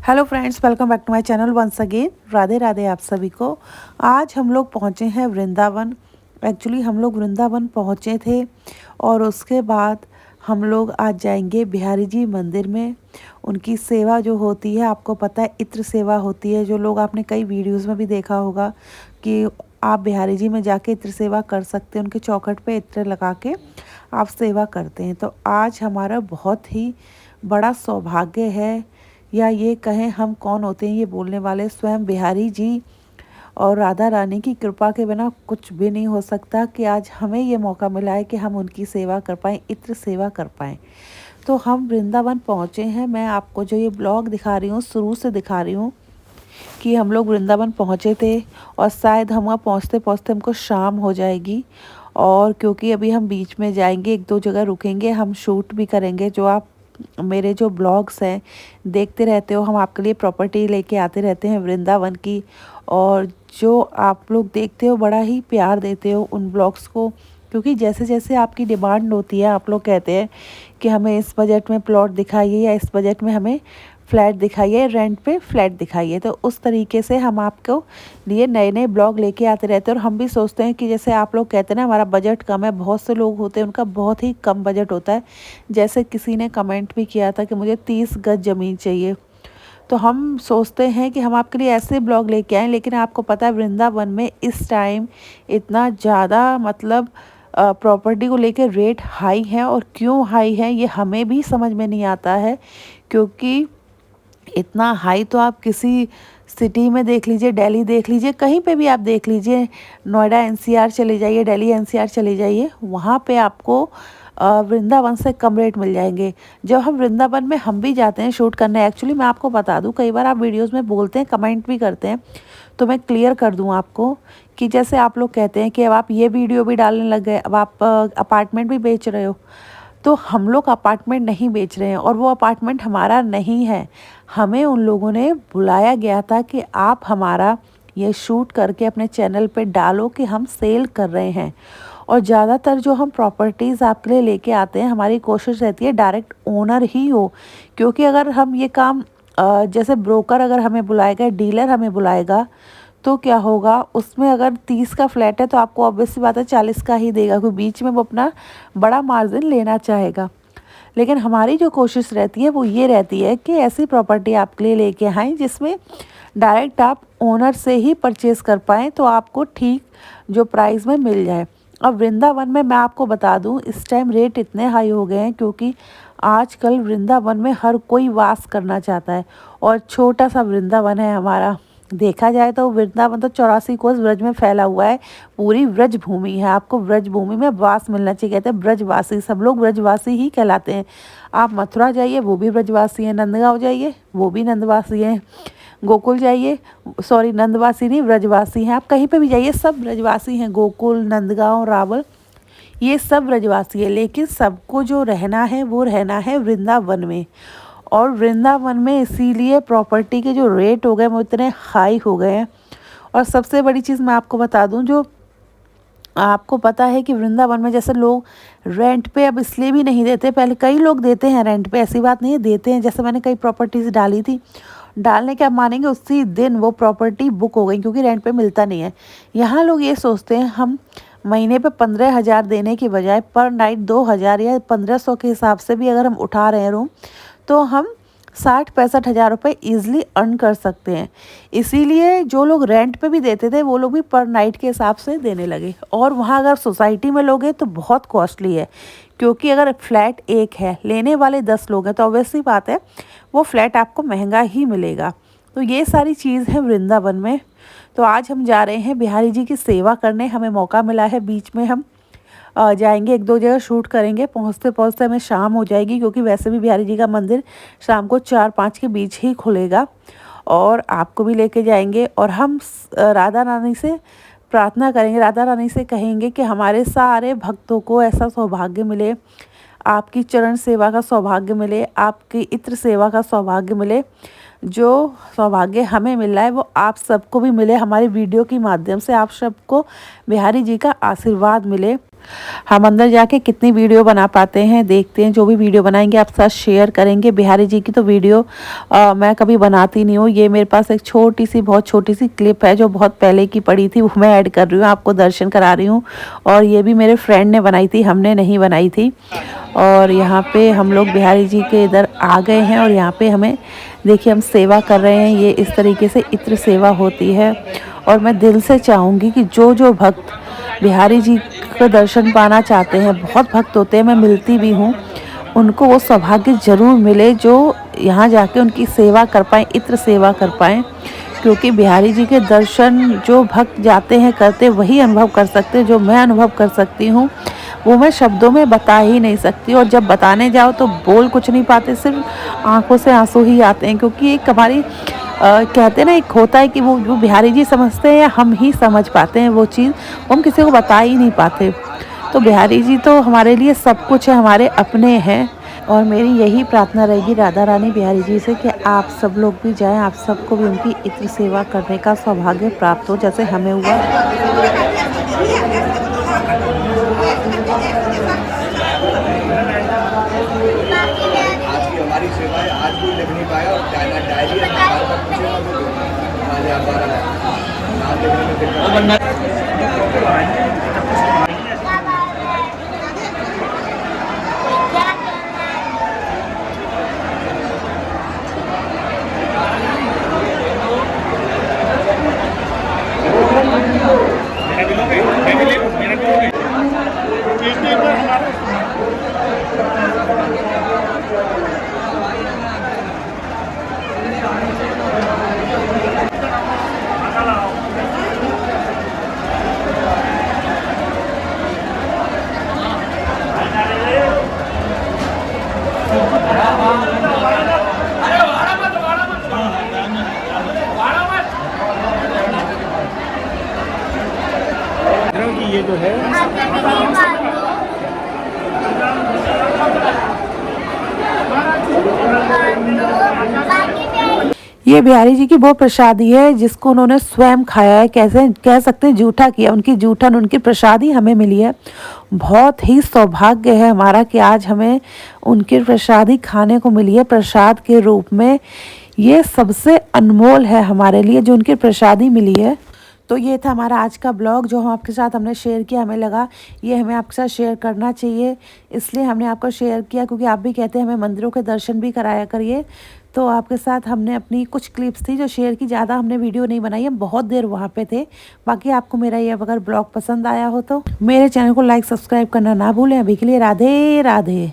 Hello friends, welcome back to my channel once again. Radhe Radhe आप सभी को। आज हम लोग पहुँचे हैं वृंदावन। एक्चुअली हम लोग वृंदावन पहुँचे थे और उसके बाद हम लोग आज जाएंगे बिहारी जी मंदिर में। उनकी सेवा जो होती है, आपको पता है इत्र सेवा होती है, जो लोग आपने कई वीडियोज़ में भी देखा होगा कि आप बिहारी जी में जाके इत्र सेवा कर सकते हैं। उनके चौखट पे इत्र लगा के आप सेवा करते हैं। तो आज हमारा बहुत ही बड़ा सौभाग्य है, या ये कहें हम कौन होते हैं ये बोलने वाले, स्वयं बिहारी जी और राधा रानी की कृपा के बिना कुछ भी नहीं हो सकता कि आज हमें ये मौका मिला है कि हम उनकी सेवा कर पाएँ, इत्र सेवा कर पाएँ। तो हम वृंदावन पहुँचे हैं। मैं आपको जो ये ब्लॉग दिखा रही हूँ, शुरू से दिखा रही हूँ कि हम लोग वृंदावन पहुँचे थे और शायद हम वहाँ पहुँचते पहुँचते हमको शाम हो जाएगी। और क्योंकि अभी हम बीच में जाएंगे, एक दो जगह रुकेंगे, हम शूट भी करेंगे। जो आप मेरे जो ब्लॉग्स हैं देखते रहते हो, हम आपके लिए प्रॉपर्टी लेके आते रहते हैं वृंदावन की, और जो आप लोग देखते हो बड़ा ही प्यार देते हो उन ब्लॉग्स को। क्योंकि जैसे जैसे आपकी डिमांड होती है, आप लोग कहते हैं कि हमें इस बजट में प्लॉट दिखाइए या इस बजट में हमें फ्लैट दिखाइए, रेंट पे फ्लैट दिखाइए, तो उस तरीके से हम आपको लिए नए नए ब्लॉग लेके आते रहते हैं। और हम भी सोचते हैं कि जैसे आप लोग कहते हैं ना हमारा बजट कम है, बहुत से लोग होते हैं उनका बहुत ही कम बजट होता है। जैसे किसी ने कमेंट भी किया था कि मुझे 30 गज ज़मीन चाहिए, तो हम सोचते हैं कि हम आपके लिए ऐसे ब्लॉग लेके आएँ। लेकिन आपको पता है वृंदावन में इस टाइम इतना ज़्यादा मतलब प्रॉपर्टी को लेकर रेट हाई है, और क्यों हाई है ये हमें भी समझ में नहीं आता है। क्योंकि इतना हाई तो आप किसी सिटी में देख लीजिए, दिल्ली देख लीजिए, कहीं पे भी आप देख लीजिए, नोएडा एनसीआर चले जाइए, दिल्ली एनसीआर चले जाइए, वहाँ पे आपको वृंदावन से कम रेट मिल जाएंगे। जब हम वृंदावन में हम भी जाते हैं शूट करने, एक्चुअली मैं आपको बता दूं, कई बार आप वीडियोस में बोलते हैं, कमेंट भी करते हैं, तो मैं क्लियर कर दूं आपको कि जैसे आप लोग कहते हैं कि अब आप ये वीडियो भी डालने लग गए, अब आप अपार्टमेंट भी बेच रहे हो। तो हम लोग अपार्टमेंट नहीं बेच रहे हैं, और वो अपार्टमेंट हमारा नहीं है। हमें उन लोगों ने बुलाया गया था कि आप हमारा ये शूट करके अपने चैनल पे डालो कि हम सेल कर रहे हैं। और ज़्यादातर जो हम प्रॉपर्टीज़ आपके लिए लेके आते हैं, हमारी कोशिश रहती है डायरेक्ट ओनर ही हो। क्योंकि अगर हम ये काम जैसे ब्रोकर अगर हमें बुलाएगा, डीलर हमें बुलाएगा, तो क्या होगा, उसमें अगर 30 का फ्लैट है तो आपको ऑब्वियस सी बात है 40 का ही देगा, क्योंकि बीच में वो अपना बड़ा मार्जिन लेना चाहेगा। लेकिन हमारी जो कोशिश रहती है वो ये रहती है कि ऐसी प्रॉपर्टी आपके लिए लेके आएँ जिसमें डायरेक्ट आप ओनर से ही परचेज़ कर पाएँ, तो आपको ठीक जो प्राइस में मिल जाए। अब वृंदावन में मैं आपको बता दूं, इस टाइम रेट इतने हाई हो गए हैं क्योंकि आजकल वृंदावन में हर कोई वास करना चाहता है, और छोटा सा वृंदावन है हमारा। देखा जाए तो वृंदावन तो 84 कोस ब्रज में फैला हुआ है, पूरी ब्रज भूमि है। आपको ब्रज भूमि में वास मिलना चाहिए। कहते हैं ब्रजवासी, सब लोग ब्रजवासी ही कहलाते हैं। आप मथुरा जाइए, वो भी ब्रजवासी हैं। नंदगांव जाइए, वो भी नंदवासी हैं। गोकुल जाइए, सॉरी नंदवासी नहीं, ब्रजवासी हैं। आप कहीं पे भी जाइए, सब ब्रजवासी हैं। गोकुल, नंदगांव, रावल, ये सब ब्रजवासी है। लेकिन सबको जो रहना है वो रहना है वृंदावन में। और वृंदावन में इसीलिए प्रॉपर्टी के जो रेट हो गए वो इतने हाई हो गए हैं। और सबसे बड़ी चीज़ मैं आपको बता दूं, जो आपको पता है कि वृंदावन में जैसे लोग रेंट पे अब इसलिए भी नहीं देते, पहले कई लोग देते हैं रेंट पे, ऐसी बात नहीं है, देते हैं। जैसे मैंने कई प्रॉपर्टीज़ डाली थी, डालने के आप मानेंगे उसी दिन वो प्रॉपर्टी बुक हो गई, क्योंकि रेंट पे मिलता नहीं है। यहाँ लोग ये सोचते हैं हम महीने पे 15,000 देने की बजाय पर नाइट 2,000 या 1,500 के हिसाब से भी अगर हम उठा रहे हैं रूम, तो हम 60-65 हज़ार रुपये ईजिली अर्न कर सकते हैं। इसीलिए जो लोग रेंट पे भी देते थे वो लोग भी पर नाइट के हिसाब से देने लगे। और वहाँ अगर सोसाइटी में लोगे तो बहुत कॉस्टली है, क्योंकि अगर फ्लैट एक है, लेने वाले 10 लोग हैं, तो ऑब्वियसली बात है वो फ्लैट आपको महंगा ही मिलेगा। तो ये सारी चीज़ है वृंदावन में। तो आज हम जा रहे हैं बिहारी जी की सेवा करने। हमें मौका मिला है, बीच में हम जाएंगे, एक दो जगह शूट करेंगे। पहुंचते पहुंचते हमें शाम हो जाएगी, क्योंकि वैसे भी बिहारी जी का मंदिर शाम को 4-5 के बीच ही खुलेगा। और आपको भी लेके जाएंगे, और हम राधा रानी से प्रार्थना करेंगे, राधा रानी से कहेंगे कि हमारे सारे भक्तों को ऐसा सौभाग्य मिले, आपकी चरण सेवा का सौभाग्य मिले, आपकी इत्र सेवा का सौभाग्य मिले। जो सौभाग्य हमें मिल रहा है वो आप सबको भी मिले। हमारी वीडियो के माध्यम से आप सबको बिहारी जी का आशीर्वाद मिले। हम अंदर जाके कितनी वीडियो बना पाते हैं, देखते हैं। जो भी वीडियो बनाएंगे आप साथ शेयर करेंगे। बिहारी जी की तो वीडियो मैं कभी बनाती नहीं हूँ। ये मेरे पास एक छोटी सी, बहुत छोटी सी क्लिप है जो बहुत पहले की पड़ी थी, वो मैं ऐड कर रही हूँ, आपको दर्शन करा रही हूँ। और ये भी मेरे फ्रेंड ने बनाई थी, हमने नहीं बनाई थी। और यहाँ पे हम लोग बिहारी जी के इधर आ गए हैं और यहाँ पे हमें देखिए हम सेवा कर रहे हैं। ये इस तरीके से इत्र सेवा होती है। और मैं दिल से चाहूँगी कि जो जो भक्त बिहारी जी का दर्शन पाना चाहते हैं, बहुत भक्त होते हैं, मैं मिलती भी हूँ, उनको वो सौभाग्य ज़रूर मिले जो यहाँ जाके उनकी सेवा कर पाएँ, इत्र सेवा कर पाएँ। क्योंकि बिहारी जी के दर्शन जो भक्त जाते हैं करते, वही अनुभव कर सकते हैं जो मैं अनुभव कर सकती हूँ। वो मैं शब्दों में बता ही नहीं सकती, और जब बताने जाओ तो बोल कुछ नहीं पाते, सिर्फ आंखों से आंसू ही आते हैं। क्योंकि एक हमारी कहते हैं ना, एक होता है कि वो बिहारी जी समझते हैं या हम ही समझ पाते हैं वो चीज़, वो हम किसी को बता ही नहीं पाते। तो बिहारी जी तो हमारे लिए सब कुछ है, हमारे अपने हैं। और मेरी यही प्रार्थना रहेगी राधा रानी बिहारी जी से कि आप सब लोग भी जाएं, आप सबको भी उनकी इत्र सेवा करने का सौभाग्य प्राप्त हो जैसे हमें हुआ। आज की हमारी सेवाएं आज कोई लिख नहीं पाया, और डायरी बार-बार पूछेगा तो आज आप नाम लिखने में दिक्कत। ये जो है ये बिहारी जी की वो प्रसादी है जिसको उन्होंने स्वयं खाया है, कैसे कह सकते हैं जूठा किया, उनकी जूठन, उनकी प्रसादी हमें मिली है। बहुत ही सौभाग्य है हमारा कि आज हमें उनकी प्रसादी खाने को मिली है प्रसाद के रूप में। ये सबसे अनमोल है हमारे लिए जो उनकी प्रसादी मिली है। तो ये था हमारा आज का ब्लॉग जो हम आपके साथ हमने शेयर किया। हमें लगा ये हमें आपके साथ शेयर करना चाहिए, इसलिए हमने आपको शेयर किया, क्योंकि आप भी कहते हैं हमें मंदिरों के दर्शन भी कराया करिए। तो आपके साथ हमने अपनी कुछ क्लिप्स थी जो शेयर की, ज़्यादा हमने वीडियो नहीं बनाई, हम बहुत देर वहाँ पे थे। बाकी आपको मेरा ये अगर ब्लॉग पसंद आया हो तो मेरे चैनल को लाइक सब्सक्राइब करना ना भूलें। अभी के लिए राधे राधे।